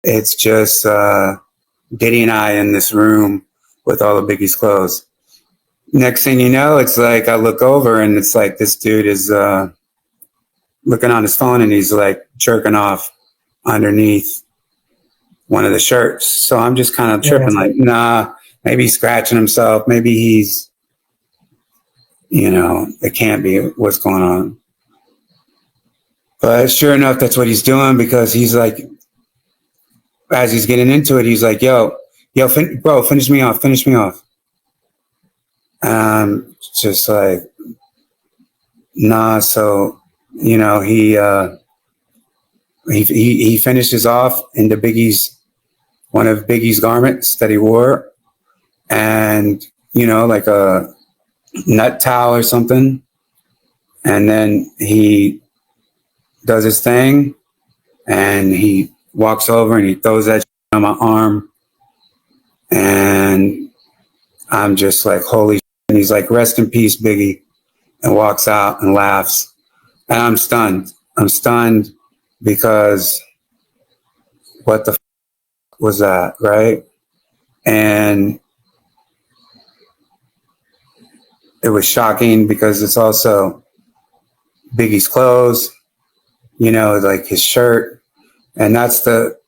It's just Diddy and I in this room with all of Biggie's clothes. Next thing you know, it's like I look over and it's like this dude is looking on his phone and he's like jerking off underneath one of the shirts. So I'm just kind of tripping, like, nah, maybe he's scratching himself. Maybe he's, it can't be what's going on. But sure enough, that's what he's doing, because he's like, as he's getting into it, he's like, yo, bro, finish me off. Just like, nah. So, he finishes off into one of Biggie's garments that he wore, and, like a nut towel or something. And then he does his thing and he walks over and he throws that on my arm. And I'm just like, holy shit. And he's like, rest in peace, Biggie, and walks out and laughs. And I'm stunned. Because what the was that, right? And it was shocking because it's also Biggie's clothes, like his shirt. And that's the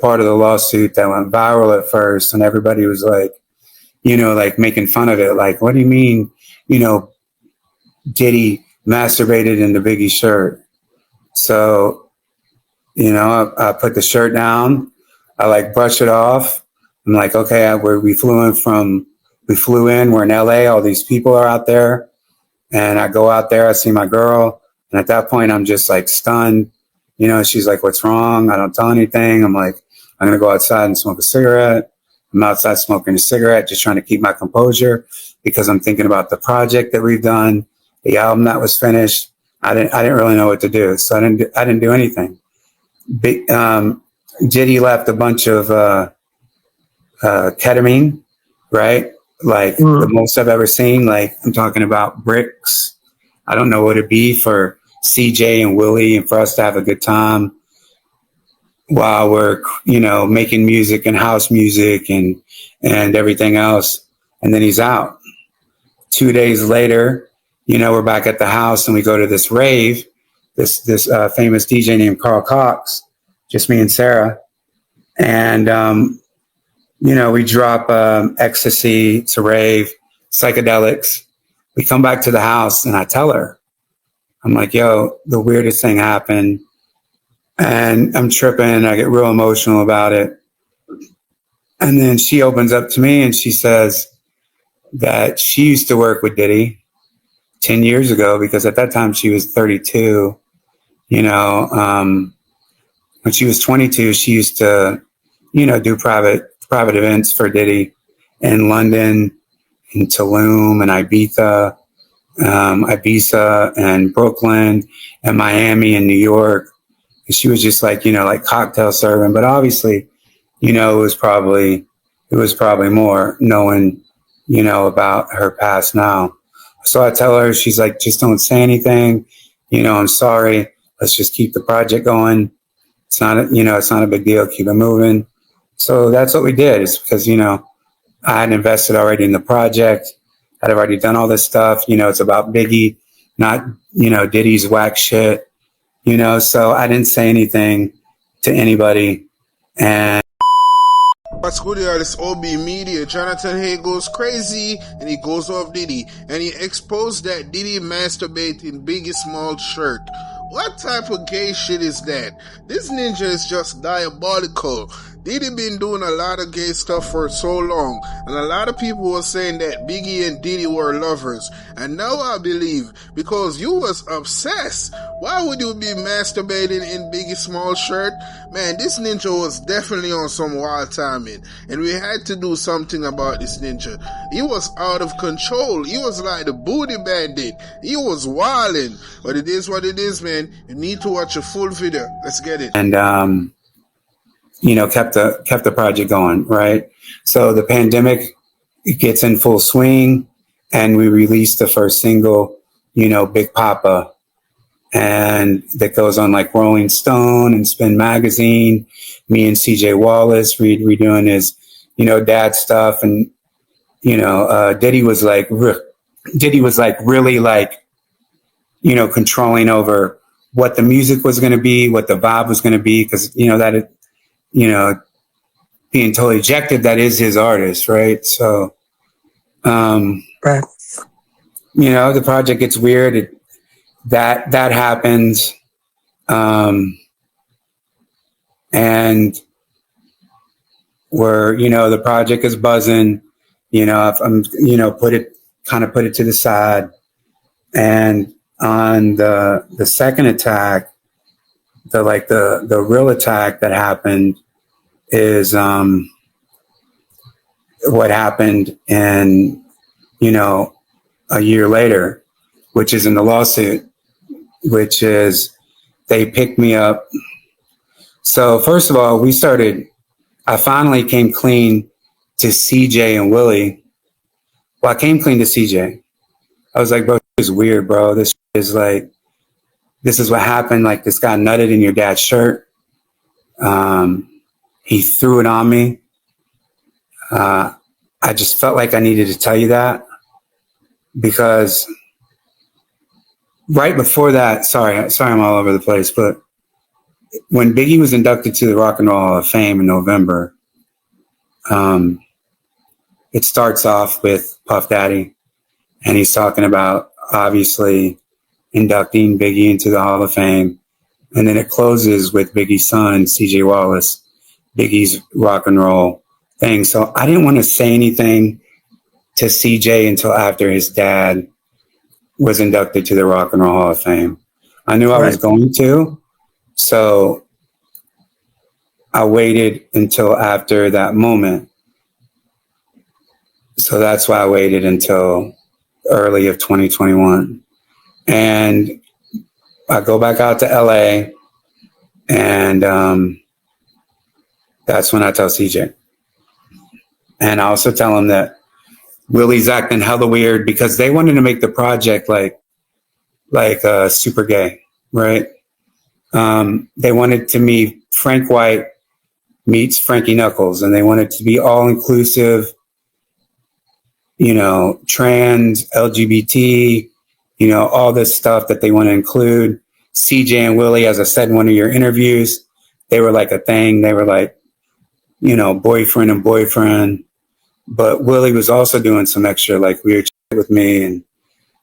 part of the lawsuit that went viral at first. And everybody was like, like making fun of it. Like, what do you mean, Diddy masturbated into Biggie's shirt? So, I put the shirt down. I like brush it off. I'm like, okay, we flew in, we're in LA. All these people are out there. And I go out there, I see my girl. And at that point, I'm just like stunned. She's like, what's wrong? I don't tell anything. I'm like, I'm going to go outside and smoke a cigarette. I'm outside smoking a cigarette, just trying to keep my composure, because I'm thinking about the project that we've done, the album that was finished. I didn't really know what to do. So I didn't do anything. Diddy left a bunch of ketamine, right? Like the most I've ever seen. Like, I'm talking about bricks. I don't know what it'd be for CJ and Willie and for us to have a good time while we're, making music and house music and everything else. And then he's out. 2 days later, we're back at the house and we go to this rave, this famous DJ named Carl Cox, just me and Sarah. And, we drop ecstasy to rave, psychedelics. We come back to the house and I tell her, I'm like, yo, the weirdest thing happened. And I'm tripping. I get real emotional about it. And then she opens up to me and she says that she used to work with Diddy 10 years ago, because at that time she was 32. When she was 22, she used to, do private events for Diddy in London, in Tulum, and Ibiza and Brooklyn and Miami and New York. And she was just like, like cocktail serving. But obviously, it was probably more, knowing, about her past now. So I tell her, she's like, just don't say anything. I'm sorry. Let's just keep the project going. It's not a big deal. Keep it moving. So that's what we did. It's because, I had invested already in the project. I'd already done all this stuff. It's about Biggie, not, Diddy's whack shit, so I didn't say anything to anybody. And what's good here? This OB Media. Jonathan Hay goes crazy and he goes off Diddy and he exposed that Diddy masturbate in Biggie small shirt. What type of gay shit is that? This ninja is just diabolical. Diddy been doing a lot of gay stuff for so long, and a lot of people were saying that Biggie and Diddy were lovers, and now I believe, because you was obsessed. Why would you be masturbating in Biggie's small shirt? Man, this ninja was definitely on some wild timing, and we had to do something about this ninja. He was out of control. He was like the booty bandit. He was wilding. But it is what it is, man. You need to watch a full video. Let's get it. And kept the project going, right? So the pandemic gets in full swing and we released the first single, Big Papa. and that goes on like Rolling Stone and Spin Magazine. Me and CJ Wallace redoing his, dad stuff. And, Diddy was like really like, controlling over what the music was going to be, what the vibe was going to be. Cause being totally ejected, that is his artist. Right. So, right. The project gets weird. That happens. And where, the project is buzzing, if I'm, put it to the side. And on the second attack, the real attack that happened is, what happened in, a year later, which is in the lawsuit, which is they picked me up. So first of all, I finally came clean to CJ and Willie. Well, I came clean to CJ. I was like, bro, this is weird, bro. This is what happened. Like, this guy nutted in your dad's shirt. He threw it on me. I just felt like I needed to tell you that because right before that, sorry, I'm all over the place, but when Biggie was inducted to the Rock and Roll Hall of Fame in November, it starts off with Puff Daddy, and he's talking about obviously inducting Biggie into the Hall of Fame. And then it closes with Biggie's son, CJ Wallace, Biggie's rock and roll thing. So I didn't want to say anything to CJ until after his dad was inducted to the Rock and Roll Hall of Fame. I knew I was going to. So I waited until after that moment. So that's why I waited until early of 2021. And I go back out to LA, and that's when I tell CJ. And I also tell him that Willie's acting hella weird because they wanted to make the project like super gay, right? They wanted to meet Frank White meets Frankie Knuckles, and they wanted to be all inclusive, trans, LGBT, all this stuff that they want to include. CJ and Willie, as I said in one of your interviews, they were like a thing. They were like, boyfriend and boyfriend. But Willie was also doing some extra like weird shit with me, and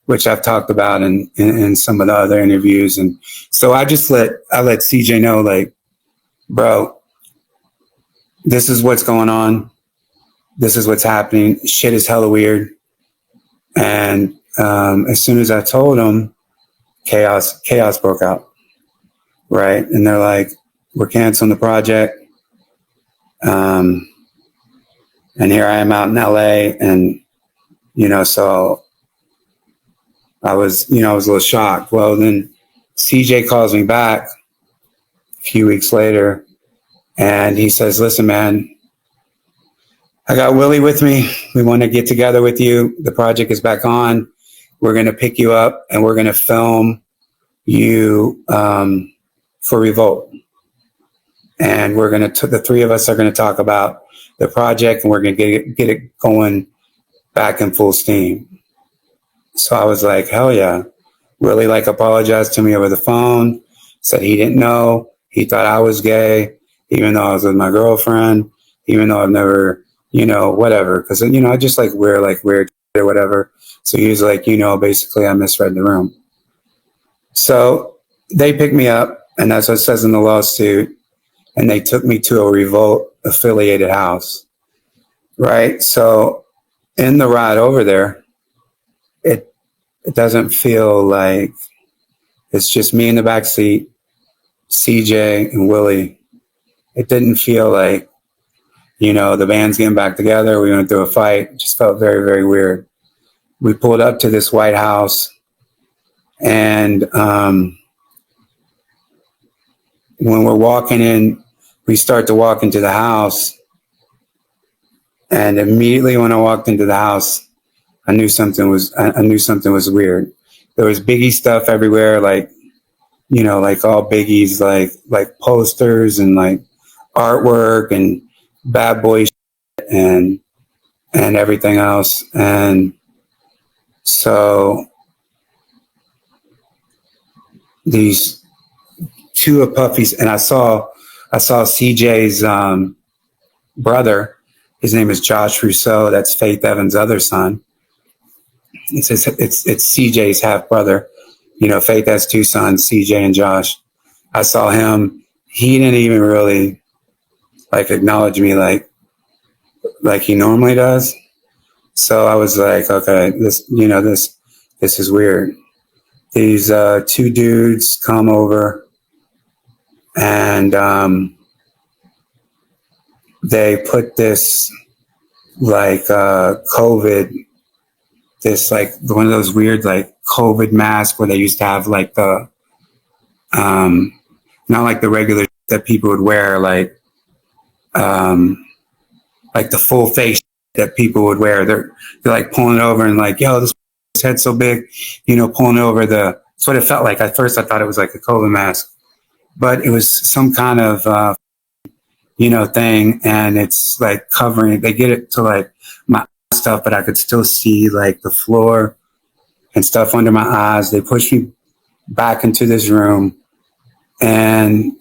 which I've talked about in some of the other interviews. And so I let CJ know, like, bro, this is what's going on. This is what's happening. Shit is hella weird. And as soon as I told him, chaos broke out. Right. And they're like, we're canceling the project. And here I am out in LA, and, so I was a little shocked. Well, then CJ calls me back a few weeks later, and he says, listen, man, I got Willie with me. We want to get together with you. The project is back on. We're going to pick you up, and we're going to film you for Revolt. And the three of us are going to talk about the project, and we're going to get it going back in full steam. So I was like, hell yeah. Willie apologized to me over the phone, said he didn't know. He thought I was gay, even though I was with my girlfriend, even though I've never, whatever. Cause, I just wear weird or whatever. So he was like, basically I misread the room. So they picked me up, and that's what it says in the lawsuit. And they took me to a Revolt affiliated house. Right. So in the ride over there, it doesn't feel like it's just me in the back seat, CJ and Willie. It didn't feel like, the band's getting back together. We went through a fight. It just felt very, very weird. We pulled up to this White House, and when we're walking in, we start to walk into the house, and immediately when I walked into the house, I knew something was weird. There was Biggie stuff everywhere, like like all Biggie's like posters and like artwork and bad boy shit and everything else. And so these two of Puffy's, and I saw CJ's brother. His name is Josh Rousseau. That's Faith Evans' other son. It's CJ's half brother. Faith has two sons, CJ and Josh. I saw him. He didn't even really like acknowledge me like he normally does. So I was like, okay, this is weird. These two dudes come over and they put this like COVID, this like one of those weird like COVID masks where they used to have like the not like the regular that people would wear, like the full face that people would wear. They're like pulling over and like, yo, this head's so big, pulling over that's what it felt like. At first I thought it was like a COVID mask, but it was some kind of thing, and it's like covering. They get it to like my stuff, but I could still see like the floor and stuff under my eyes. They push me back into this room, and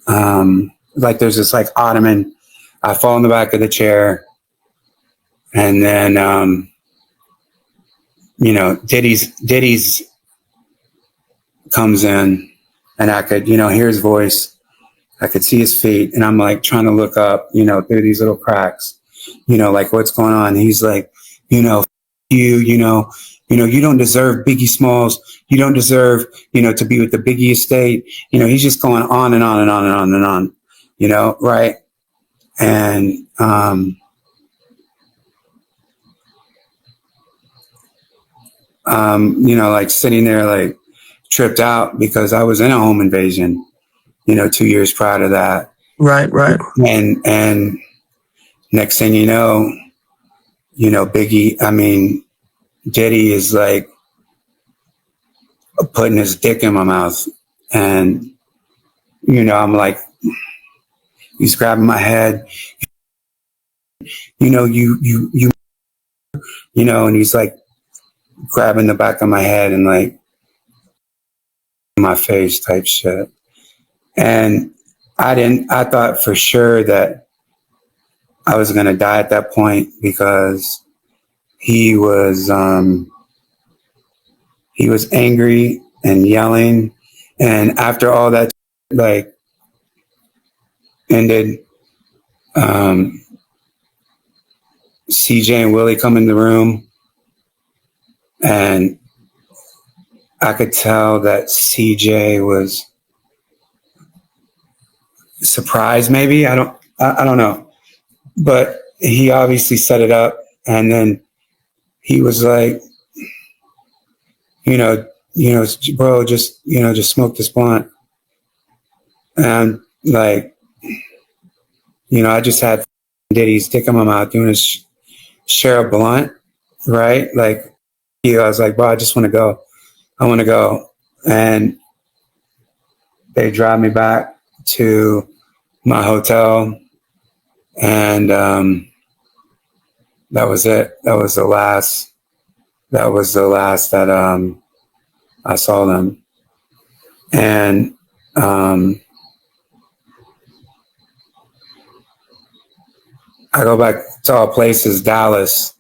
like there's this like ottoman. I fall in the back of the chair, and then Diddy's comes in, and I could hear his voice. I could see his feet, and I'm like trying to look up, through these little cracks, like what's going on. He's like, you don't deserve Biggie Smalls. You don't deserve, to be with the Biggie estate. He's just going on and on and on and on and on, right? And, like sitting there, like tripped out because I was in a home invasion, 2 years prior to that. Right. And next thing Diddy is like putting his dick in my mouth, and I'm like, he's grabbing my head, and he's like grabbing the back of my head and like my face type shit. And I thought for sure that I was going to die at that point, because he was angry and yelling. And after all that like ended, CJ and Willie come in the room, and I could tell that CJ was surprised, maybe. I don't know, but he obviously set it up. And then he was like, bro, just smoke this blunt. And like, I just had Diddy's dick in my mouth doing his share a blunt, right? Like, I was like, bro, I just want to go. I want to go. And they drive me back to my hotel, and that was it. That was the last that I saw them. And I go back to all places, Dallas,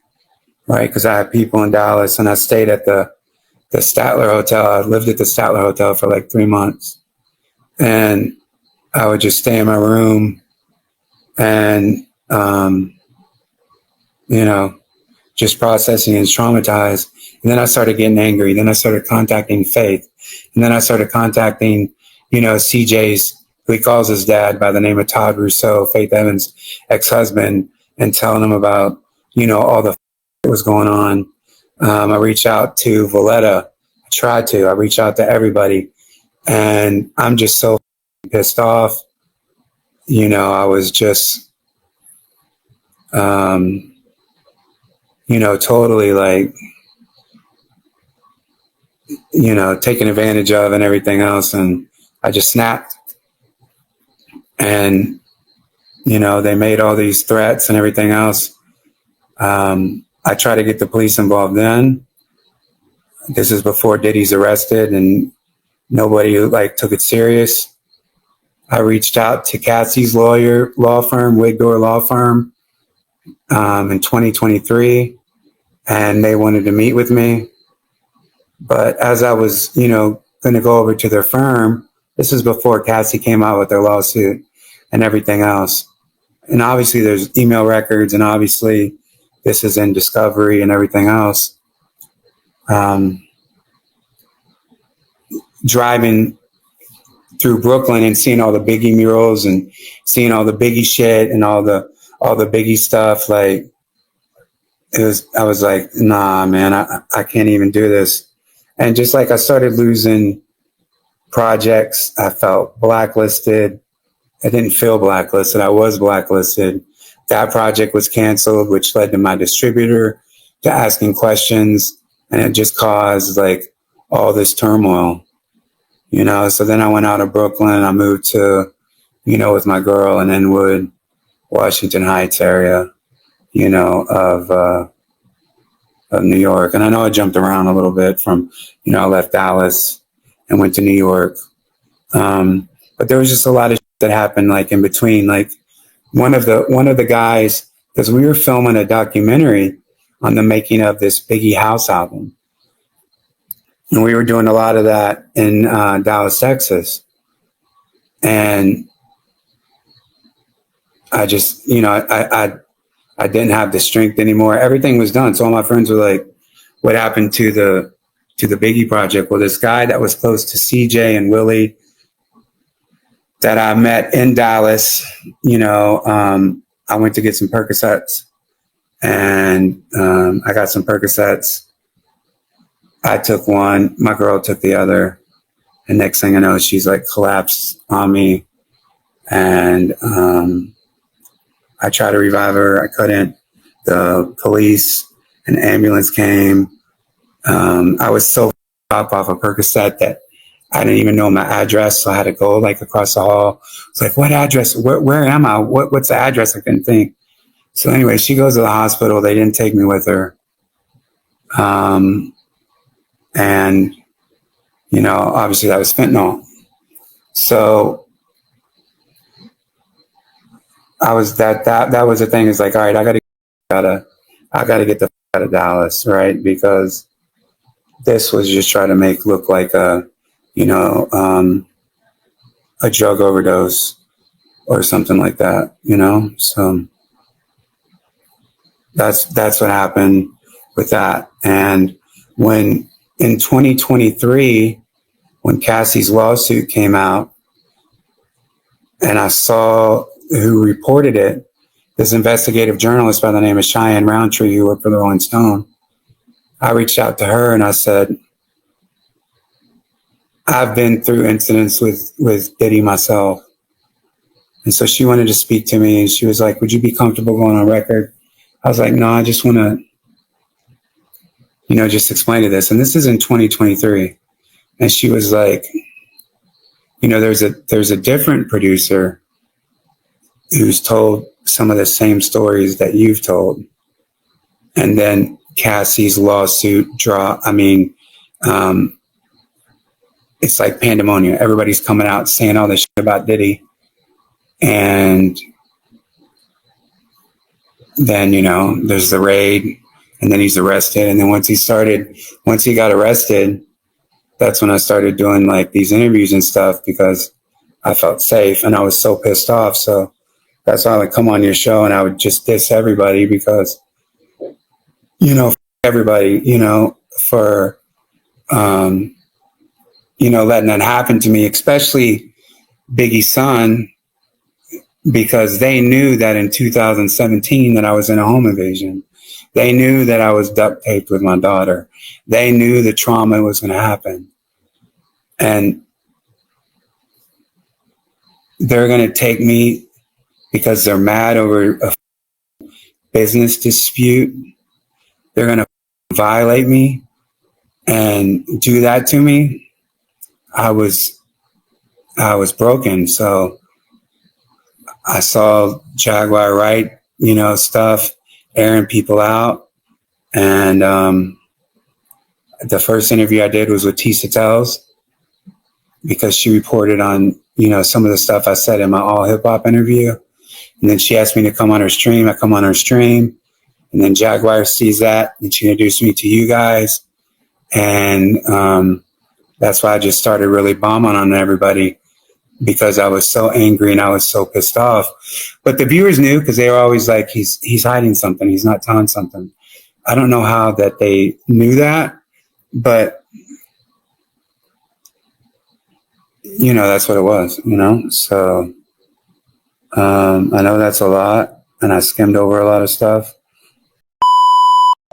right? Because I had people in Dallas, and I stayed at the Statler Hotel. I lived at the Statler Hotel for like 3 months, and I would just stay in my room and, just processing and traumatized. And then I started getting angry. Then I started contacting Faith. And then I started contacting, CJ's, who he calls his dad by the name of Todd Rousseau, Faith Evans' ex-husband, and telling him about, all the that was going on. I reached out to Valletta. I reach out to everybody. And I'm just so pissed off. I was just, totally like, taken advantage of and everything else. And I just snapped. And, they made all these threats and everything else. I tried to get the police involved then. This is before Diddy's arrested and nobody took it serious. I reached out to Cassie's law firm, Wigdor Law Firm, in 2023, and they wanted to meet with me. But as I was, going to go over to their firm, this is before Cassie came out with their lawsuit and everything else. And obviously there's email records, and obviously this is in discovery and everything else. Driving through Brooklyn and seeing all the Biggie murals and seeing all the Biggie shit and all the Biggie stuff, I was like, nah, man, I can't even do this. And just I started losing projects, I felt blacklisted. I didn't feel blacklisted. I was blacklisted. That project was canceled, which led to my distributor to asking questions, and it just caused all this turmoil, So then I went out of Brooklyn. I moved to, with my girl in Inwood, Washington Heights area, of New York. And I know I jumped around a little bit from, I left Dallas and went to New York. But there was just a lot of shit that happened in between. One of the guys, because we were filming a documentary on the making of this Biggie House album. And we were doing a lot of that in Dallas, Texas. And I just, I didn't have the strength anymore. Everything was done. So all my friends were like, what happened to the Biggie project? Well, this guy that was close to CJ and Willie that I met in Dallas, I went to get some Percocets, and I got some Percocets. I took one, my girl took the other, and next thing I know, she's collapsed on me, and I tried to revive her. I couldn't. The police and ambulance came. I was so off a Percocet that I didn't even know my address, so I had to go across the hall. It's what address? Where am I? What's the address? I couldn't think. So anyway, she goes to the hospital. They didn't take me with her. And obviously that was fentanyl. So I was that was the thing. It's all right, I gotta get the f- out of Dallas, right? Because this was just trying to look like a drug overdose or something like that, So that's what happened with that. And when in 2023, when Cassie's lawsuit came out, and I saw who reported it, this investigative journalist by the name of Cheyenne Roundtree, who worked for the Rolling Stone, I reached out to her and I said, I've been through incidents with Diddy myself. And so she wanted to speak to me, and she was like, would you be comfortable going on record? I was like, no, I just want to, just explain to this. And this is in 2023. And she was like, there's a different producer who's told some of the same stories that you've told. And then Cassie's lawsuit it's like pandemonium. Everybody's coming out saying all this shit about Diddy. And then, there's the raid, and then he's arrested. And then once he got arrested, that's when I started doing these interviews and stuff, because I felt safe and I was so pissed off. So that's why I would come on your show and I would just diss everybody, because, everybody, for, letting that happen to me, especially Biggie's son, because they knew that in 2017 that I was in a home invasion. They knew that I was duct taped with my daughter. They knew the trauma was going to happen. And they're going to take me because they're mad over a business dispute. They're going to violate me and do that to me. I was I was broken. So I saw Jaguar write, stuff, airing people out. And the first interview I did was with Tisa Tells, because she reported on, some of the stuff I said in my all hip hop interview. And then she asked me to come on her stream. I come on her stream. And then Jaguar sees that, and she introduced me to you guys. And that's why I just started really bombing on everybody, because I was so angry and I was so pissed off. But the viewers knew, because they were always like, he's hiding something. He's not telling something. I don't know how that they knew that, but that's what it was, So I know that's a lot, and I skimmed over a lot of stuff.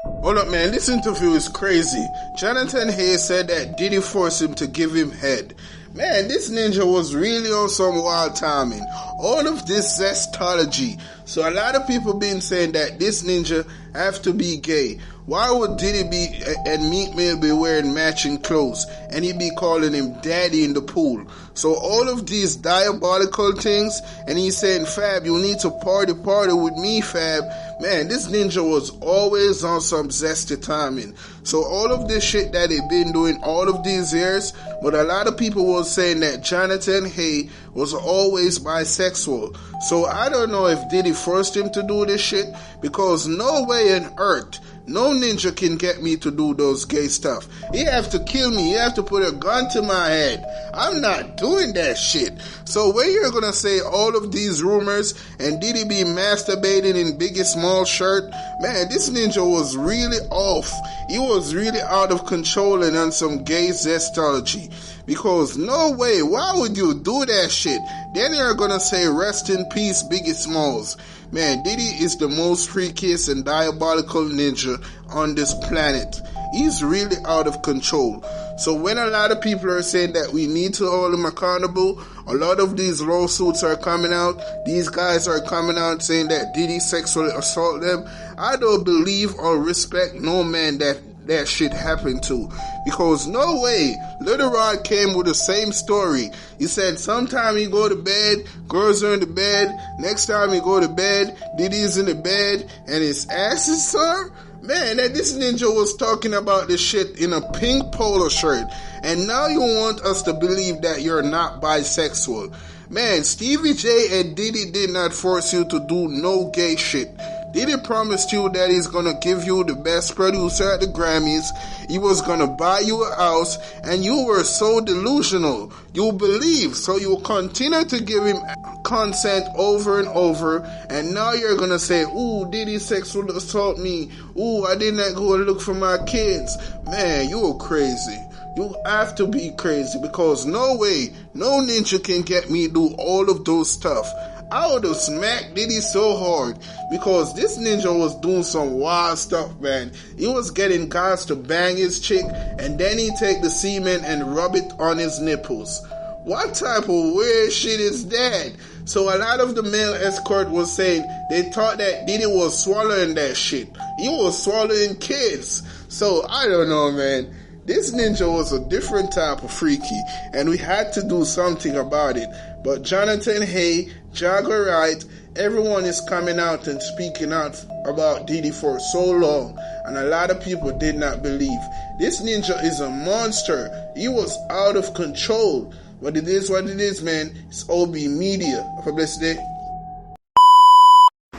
Hold up, man. This interview is crazy. Jonathan Hayes said that Diddy forced him to give him head. Man, this ninja was really on some wild timing. All of this zestology. So a lot of people been saying that this ninja have to be gay. Why would Diddy be and Meek Mill be wearing matching clothes and he be calling him daddy in the pool? So all of these diabolical things, and he's saying, Fab, you need to party with me, Fab. Man, this ninja was always on some zesty timing. So all of this shit that they been doing all of these years, but a lot of people was saying that Jonathan Hay was always bisexual. So I don't know if Diddy forced him to do this shit, because no way on earth no ninja can get me to do those gay stuff. He have to kill me. He have to put a gun to my head. I'm not doing that shit. So when you're gonna say all of these rumors and Diddy be masturbating in Biggie Small shirt, man, this ninja was really off. He was really out of control and on some gay zestology. Because no way, why would you do that shit? Then you're gonna say rest in peace Biggie Smalls. Man, Diddy is the most freakiest and diabolical ninja on this planet. He's really out of control. So when a lot of people are saying that we need to hold him accountable, a lot of these lawsuits are coming out. These guys are coming out saying that Diddy sexually assaulted them. I don't believe or respect no man that shit happened to, because no way. Little Rod came with the same story. He said sometime he go to bed, girls are in the bed, next time he go to bed, Diddy's in the bed and his ass is sore. Man, that this ninja was talking about this shit in a pink polo shirt, and now you want us to believe that you're not bisexual. Man, Stevie J and Diddy did not force you to do no gay shit. Diddy promised you that he's gonna give you the best producer at the Grammys. He was gonna buy you a house, and you were so delusional. You believe, so you continue to give him consent over and over, and now you're gonna say, ooh, Diddy sexual assault me. Ooh, I did not go and look for my kids. Man, you're crazy. You have to be crazy, because no way, no ninja can get me to do all of those stuff. I would have smacked Diddy so hard, because this ninja was doing some wild stuff, man. He was getting guys to bang his chick, and then he take the semen and rub it on his nipples. What type of weird shit is that? So a lot of the male escort was saying they thought that Diddy was swallowing that shit. He was swallowing kids. So I don't know, man. This ninja was a different type of freaky, and we had to do something about it. But Jonathan Hay, Jagger Wright, everyone is coming out and speaking out about Diddy for so long, and a lot of people did not believe. This ninja is a monster. He was out of control. But it is what it is, man. It's OB Media. Have a blessed day.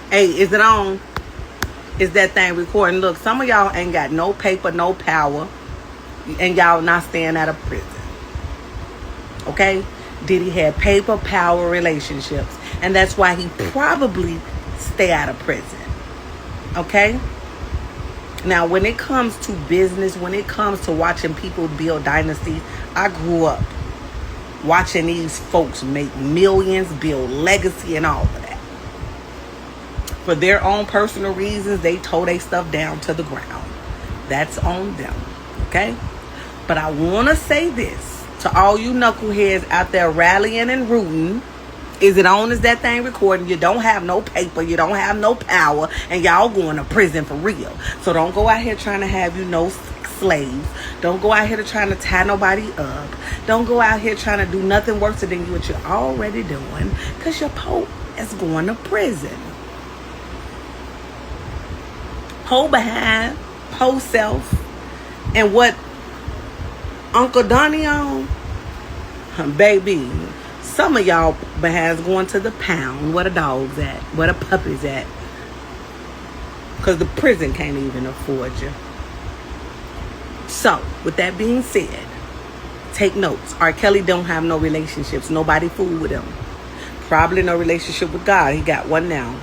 Hey, is it on? Is that thing recording? Look, some of y'all ain't got no paper, no power, and y'all not staying out of prison. Okay? Diddy had paper, power, relationships, and that's why he probably stay out of prison. Okay? Now, when it comes to business, when it comes to watching people build dynasties, I grew up watching these folks make millions, build legacy, and all of that. For their own personal reasons, they tore their stuff down to the ground. That's on them. Okay? But I want to say this to all you knuckleheads out there rallying and rooting. Is it on? Is that thing recording? You don't have no paper. You don't have no power. And y'all going to prison for real. So don't go out here trying to have no slaves. Don't go out here to trying to tie nobody up. Don't go out here trying to do nothing worse than what you're already doing, because your Pope is going to prison. Poe behind, Poe self, and what Uncle Donnie on, baby. Some of y'all behinds going to the pound. Where the dogs at? Where the puppies at? Because the prison can't even afford you. So, with that being said, take notes. R. Kelly don't have no relationships. Nobody fool with him. Probably no relationship with God. He got one now.